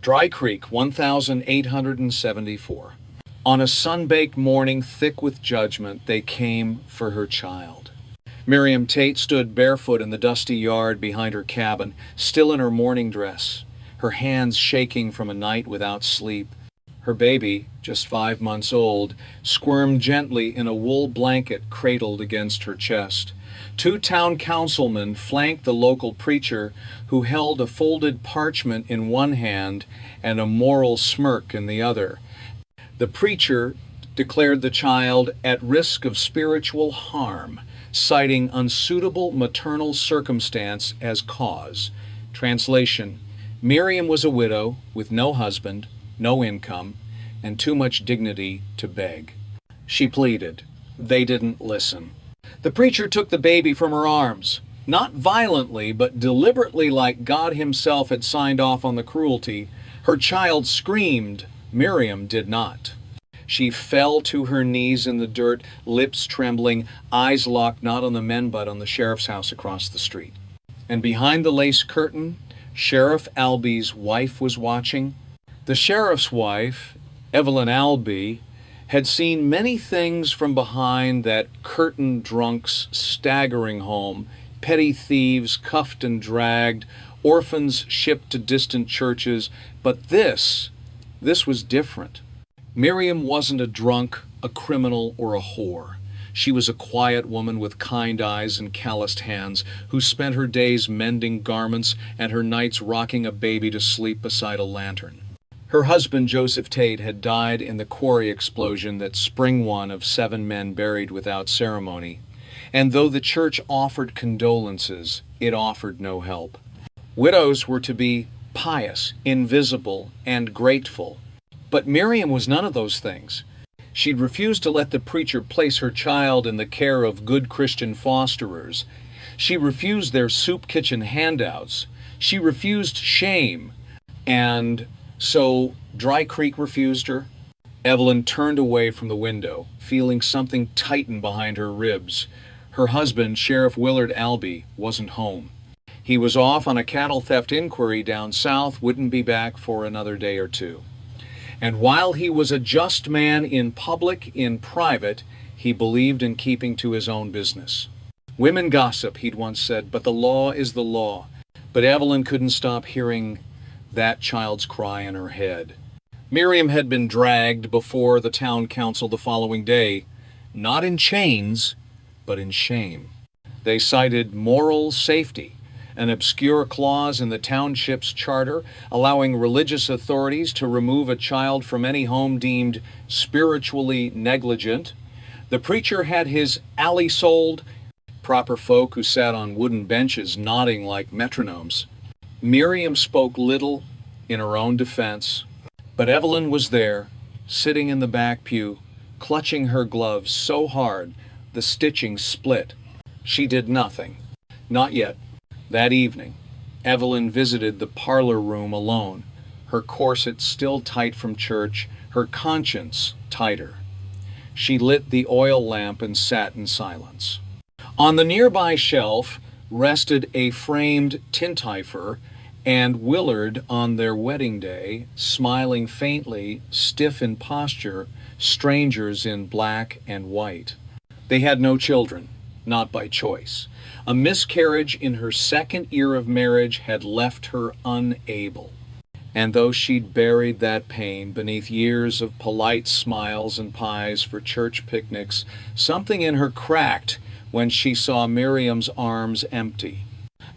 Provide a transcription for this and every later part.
Dry Creek, 1874. On a sun-baked morning thick with judgment, they came for her child. Miriam Tate stood barefoot in the dusty yard behind her cabin, still in her morning dress, her hands shaking from a night without sleep. Her baby, just 5 months old, squirmed gently in a wool blanket cradled against her chest. 2 town councilmen flanked the local preacher, who held a folded parchment in one hand and a moral smirk in the other. The preacher declared the child at risk of spiritual harm, citing unsuitable maternal circumstance as cause. Translation: Miriam was a widow with no husband, no income, and too much dignity to beg. She pleaded. They didn't listen. The preacher took the baby from her arms, not violently, but deliberately, like God himself had signed off on the cruelty. Her child screamed. Miriam did not. She fell to her knees in the dirt, lips trembling, eyes locked not on the men but on the sheriff's house across the street. And behind the lace curtain, Sheriff Alby's wife was watching. The sheriff's wife, Evelyn Albee, had seen many things from behind that curtain drunk's staggering home: petty thieves cuffed and dragged, orphans shipped to distant churches. But this was different. Miriam wasn't a drunk, a criminal, or a whore. She was a quiet woman with kind eyes and calloused hands, who spent her days mending garments and her nights rocking a baby to sleep beside a lantern. Her husband, Joseph Tate, had died in the quarry explosion that spring one of 7 men buried without ceremony. And though the church offered condolences, it offered no help. Widows were to be pious, invisible, and grateful. But Miriam was none of those things. She'd refused to let the preacher place her child in the care of good Christian fosterers. She refused their soup kitchen handouts. She refused shame. And so Dry Creek refused her. Evelyn turned away from the window, feeling something tighten behind her ribs. Her husband, Sheriff Willard Albee, wasn't home. He was off on a cattle theft inquiry down south, wouldn't be back for another day or two. And while he was a just man in public, in private, he believed in keeping to his own business. Women gossip, he'd once said, but the law is the law. But Evelyn couldn't stop hearing that child's cry in her head. Miriam had been dragged before the town council the following day, not in chains, but in shame. They cited moral safety, an obscure clause in the township's charter allowing religious authorities to remove a child from any home deemed spiritually negligent. The preacher had his alley sold, proper folk who sat on wooden benches nodding like metronomes. Miriam spoke little in her own defense, but Evelyn was there, sitting in the back pew, clutching her gloves so hard the stitching split. She did nothing. Not yet. That evening, Evelyn visited the parlor room alone, her corset still tight from church, her conscience tighter. She lit the oil lamp and sat in silence. On the nearby shelf rested a framed tintyper, and Willard, on their wedding day, smiling faintly, stiff in posture, strangers in black and white. They had no children, not by choice. A miscarriage in her second year of marriage had left her unable. And though she'd buried that pain beneath years of polite smiles and pies for church picnics, something in her cracked when she saw Miriam's arms empty.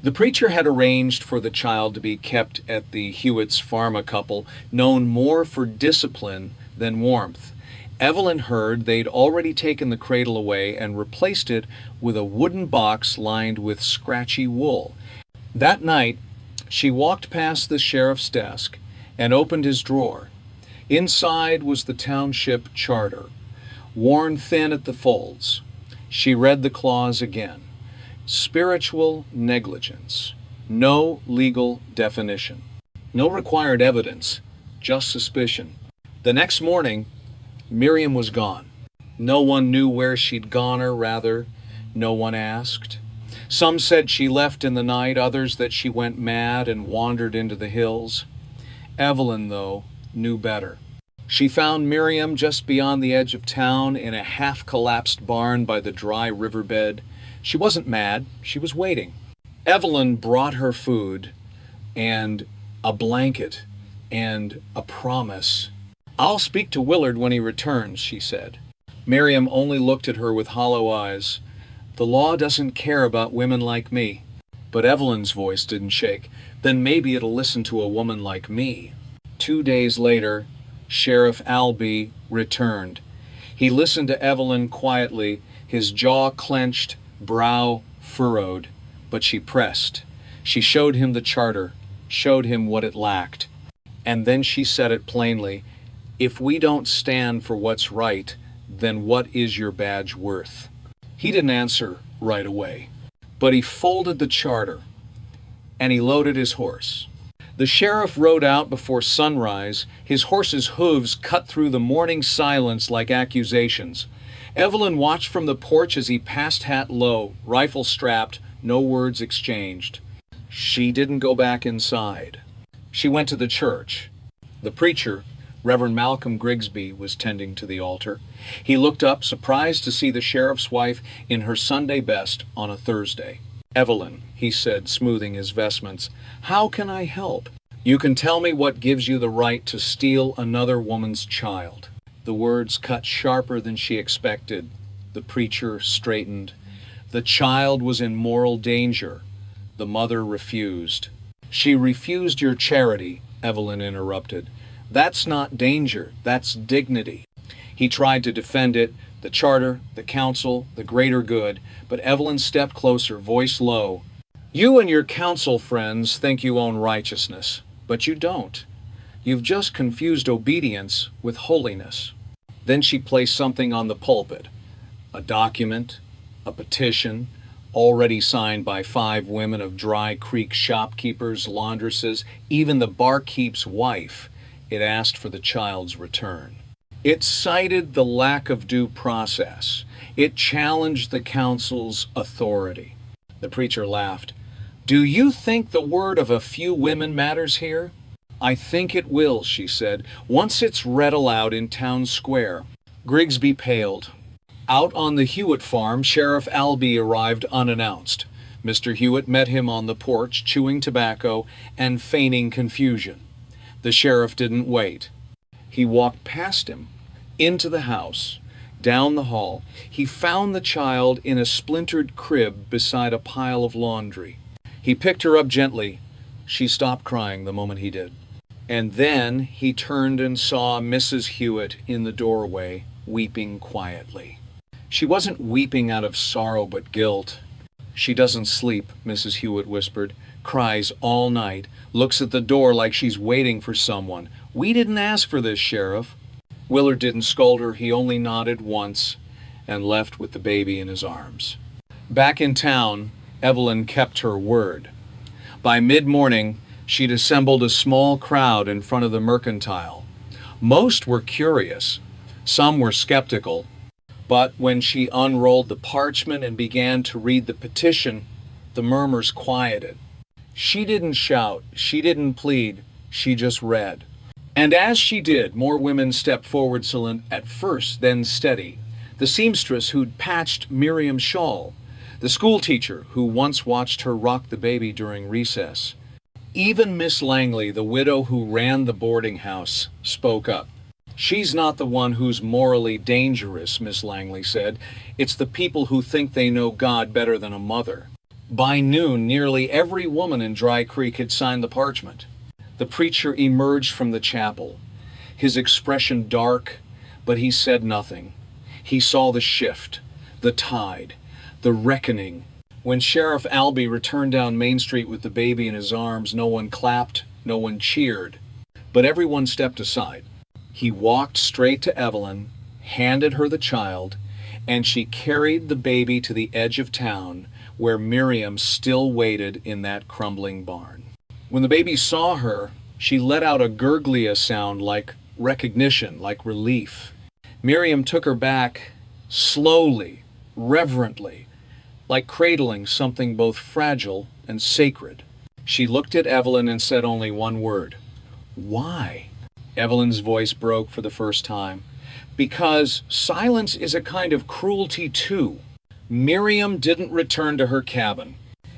The preacher had arranged for the child to be kept at the Hewitt's Pharma couple, known more for discipline than warmth. Evelyn heard they'd already taken the cradle away and replaced it with a wooden box lined with scratchy wool. That night, she walked past the sheriff's desk and opened his drawer. Inside was the township charter, worn thin at the folds. She read the clause again. Spiritual negligence. No legal definition. No required evidence, just suspicion. The next morning, Miriam was gone. No one knew where she'd gone, or rather, no one asked. Some said she left in the night, others that she went mad and wandered into the hills. Evelyn, though, knew better. She found Miriam just beyond the edge of town in a half-collapsed barn by the dry riverbed. She wasn't mad. She was waiting. Evelyn brought her food and a blanket and a promise. "I'll speak to Willard when he returns," she said. Miriam only looked at her with hollow eyes. "The law doesn't care about women like me." But Evelyn's voice didn't shake. "Then maybe it'll listen to a woman like me." 2 days later, Sheriff Albee returned. He listened to Evelyn quietly, his jaw clenched, brow furrowed. But she pressed. She showed him the charter, showed him what it lacked. And then she said it plainly, "If we don't stand for what's right, then what is your badge worth?" He didn't answer right away, but he folded the charter and he loaded his horse. The sheriff rode out before sunrise. His horse's hooves cut through the morning silence like accusations. Evelyn watched from the porch as he passed hat low, rifle strapped, no words exchanged. She didn't go back inside. She went to the church. The preacher, Reverend Malcolm Grigsby, was tending to the altar. He looked up, surprised to see the sheriff's wife in her Sunday best on a Thursday. "Evelyn," he said, smoothing his vestments, "how can I help? You can tell me what gives you the right to steal another woman's child." The words cut sharper than she expected. The preacher straightened. "The child was in moral danger." The mother refused. "She refused your charity," Evelyn interrupted. "That's not danger, that's dignity." He tried to defend it, the charter, the council, the greater good, but Evelyn stepped closer, voice low. "You and your council friends think you own righteousness, but you don't. You've just confused obedience with holiness." Then she placed something on the pulpit, a document, a petition, already signed by 5 women of Dry Creek shopkeepers, laundresses, even the barkeep's wife. It asked for the child's return. It cited the lack of due process. It challenged the council's authority. The preacher laughed. "Do you think the word of a few women matters here?" "I think it will," she said, "once it's read aloud in town square." Grigsby paled. Out on the Hewitt farm, Sheriff Albee arrived unannounced. Mr. Hewitt met him on the porch, chewing tobacco and feigning confusion. The sheriff didn't wait. He walked past him, into the house, down the hall. He found the child in a splintered crib beside a pile of laundry. He picked her up gently. She stopped crying the moment he did. And then he turned and saw Mrs. Hewitt in the doorway, weeping quietly. She wasn't weeping out of sorrow but guilt. "She doesn't sleep," Mrs. Hewitt whispered, "cries all night, looks at the door like she's waiting for someone. We didn't ask for this, Sheriff." Willard didn't scold her. He only nodded once and left with the baby in his arms. Back in town, Evelyn kept her word. By mid-morning, she'd assembled a small crowd in front of the Mercantile. Most were curious. Some were skeptical. But when she unrolled the parchment and began to read the petition, the murmurs quieted. She didn't shout, she didn't plead, she just read. And as she did, more women stepped forward, at first, then steady. The seamstress who'd patched Miriam's shawl, the schoolteacher who once watched her rock the baby during recess. Even Miss Langley, the widow who ran the boarding house, spoke up. "She's not the one who's morally dangerous," Miss Langley said. "It's the people who think they know God better than a mother." By noon, nearly every woman in Dry Creek had signed the parchment. The preacher emerged from the chapel, his expression dark, but he said nothing. He saw the shift, the tide, the reckoning. When Sheriff Albee returned down Main Street with the baby in his arms, no one clapped, no one cheered, but everyone stepped aside. He walked straight to Evelyn, handed her the child, and she carried the baby to the edge of town, where Miriam still waited in that crumbling barn. When the baby saw her, she let out a gurglia sound like recognition, like relief. Miriam took her back slowly, reverently, like cradling something both fragile and sacred. She looked at Evelyn and said only one word, Why? Evelyn's voice broke for the first time. Because silence is a kind of cruelty too. Miriam didn't return to her cabin.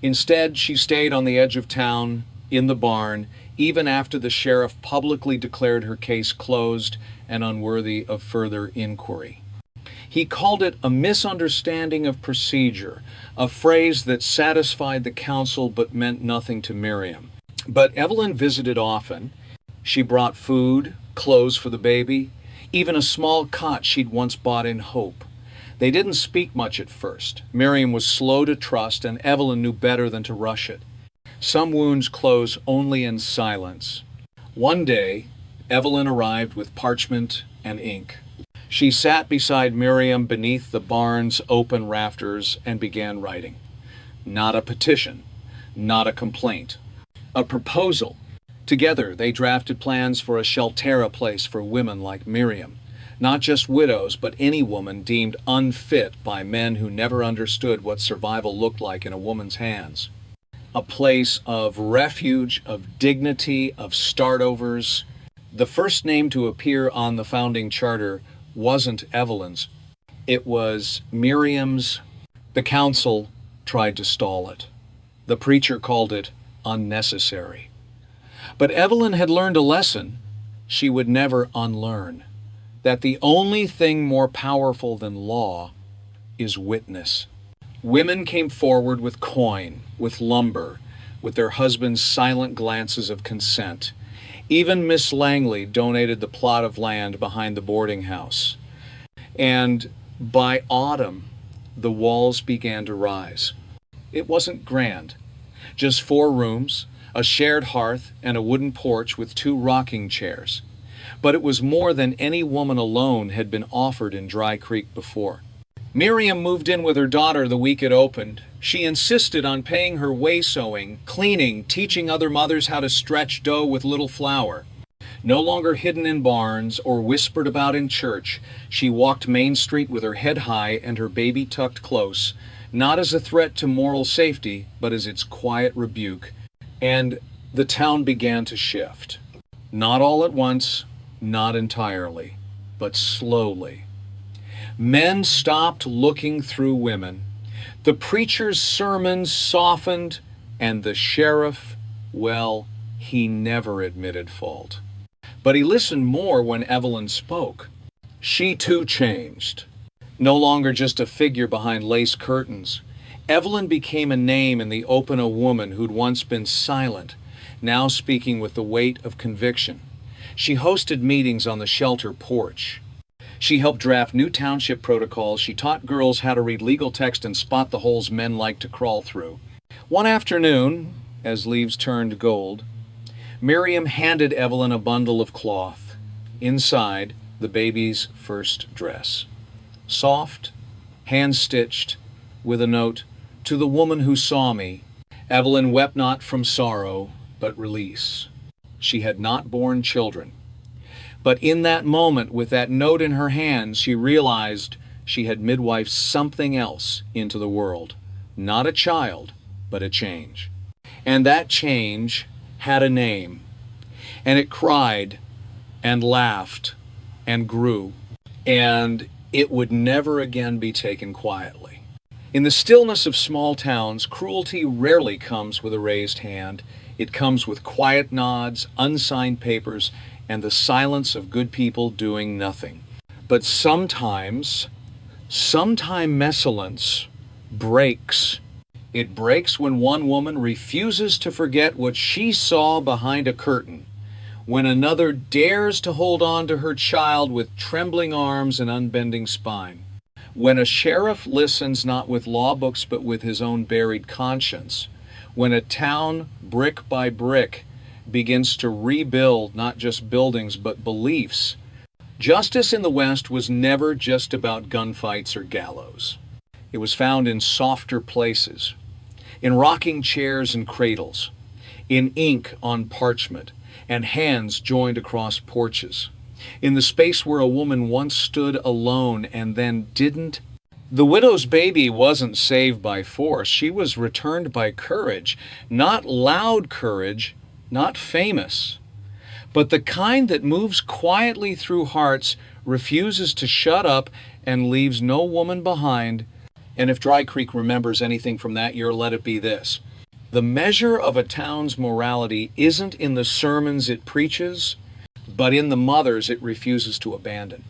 Instead, she stayed on the edge of town, in the barn, even after the sheriff publicly declared her case closed and unworthy of further inquiry. He called it a misunderstanding of procedure, a phrase that satisfied the council but meant nothing to Miriam. But Evelyn visited often. She brought food, clothes for the baby, even a small cot she'd once bought in hope. They didn't speak much at first. Miriam was slow to trust, and Evelyn knew better than to rush it. Some wounds close only in silence. One day, Evelyn arrived with parchment and ink. She sat beside Miriam beneath the barn's open rafters and began writing. Not a petition, not a complaint, a proposal. Together, they drafted plans for a sheltera place for women like Miriam. Not just widows, but any woman deemed unfit by men who never understood what survival looked like in a woman's hands. A place of refuge, of dignity, of startovers. The first name to appear on the founding charter wasn't Evelyn's. It was Miriam's. The council tried to stall it. The preacher called it unnecessary. But Evelyn had learned a lesson she would never unlearn. That the only thing more powerful than law is witness. Women came forward with coin, with lumber, with their husbands' silent glances of consent. Even Miss Langley donated the plot of land behind the boarding house. And by autumn, the walls began to rise. It wasn't grand. Just 4 rooms, a shared hearth, and a wooden porch with 2 rocking chairs. But it was more than any woman alone had been offered in Dry Creek before. Miriam moved in with her daughter the week it opened. She insisted on paying her way sewing, cleaning, teaching other mothers how to stretch dough with little flour. No longer hidden in barns or whispered about in church, she walked Main Street with her head high and her baby tucked close, not as a threat to moral safety, but as its quiet rebuke. And the town began to shift. Not all at once, not entirely, but slowly. Men stopped looking through women. The preacher's sermons softened, and the sheriff, well, he never admitted fault. But he listened more when Evelyn spoke. She too changed. No longer just a figure behind lace curtains. Evelyn became a name in the open, a woman who'd once been silent, now speaking with the weight of conviction. She hosted meetings on the shelter porch. She helped draft new township protocols. She taught girls how to read legal text and spot the holes men like to crawl through. One afternoon, as leaves turned gold, Miriam handed Evelyn a bundle of cloth. Inside, the baby's first dress. Soft, hand-stitched, with a note, "To the woman who saw me, Evelyn wept not from sorrow, but release." She had not borne children. But in that moment, with that note in her hand, she realized she had midwifed something else into the world. Not a child, but a change. And that change had a name. And it cried and laughed and grew. And it would never again be taken quietly. In the stillness of small towns, cruelty rarely comes with a raised hand. It comes with quiet nods, unsigned papers, and the silence of good people doing nothing. But sometimes messalance breaks. It breaks when one woman refuses to forget what she saw behind a curtain, when another dares to hold on to her child with trembling arms and unbending spine, when a sheriff listens not with law books but with his own buried conscience, when a town, brick by brick, begins to rebuild not just buildings but beliefs. Justice in the West was never just about gunfights or gallows. It was found in softer places, in rocking chairs and cradles, in ink on parchment, and hands joined across porches, in the space where a woman once stood alone and then didn't. The widow's baby wasn't saved by force. She was returned by courage, not loud courage, not famous, But the kind that moves quietly through hearts, refuses to shut up, and leaves no woman behind. And if Dry Creek remembers anything from that year, let it be this. The measure of a town's morality isn't in the sermons it preaches, but in the mothers it refuses to abandon.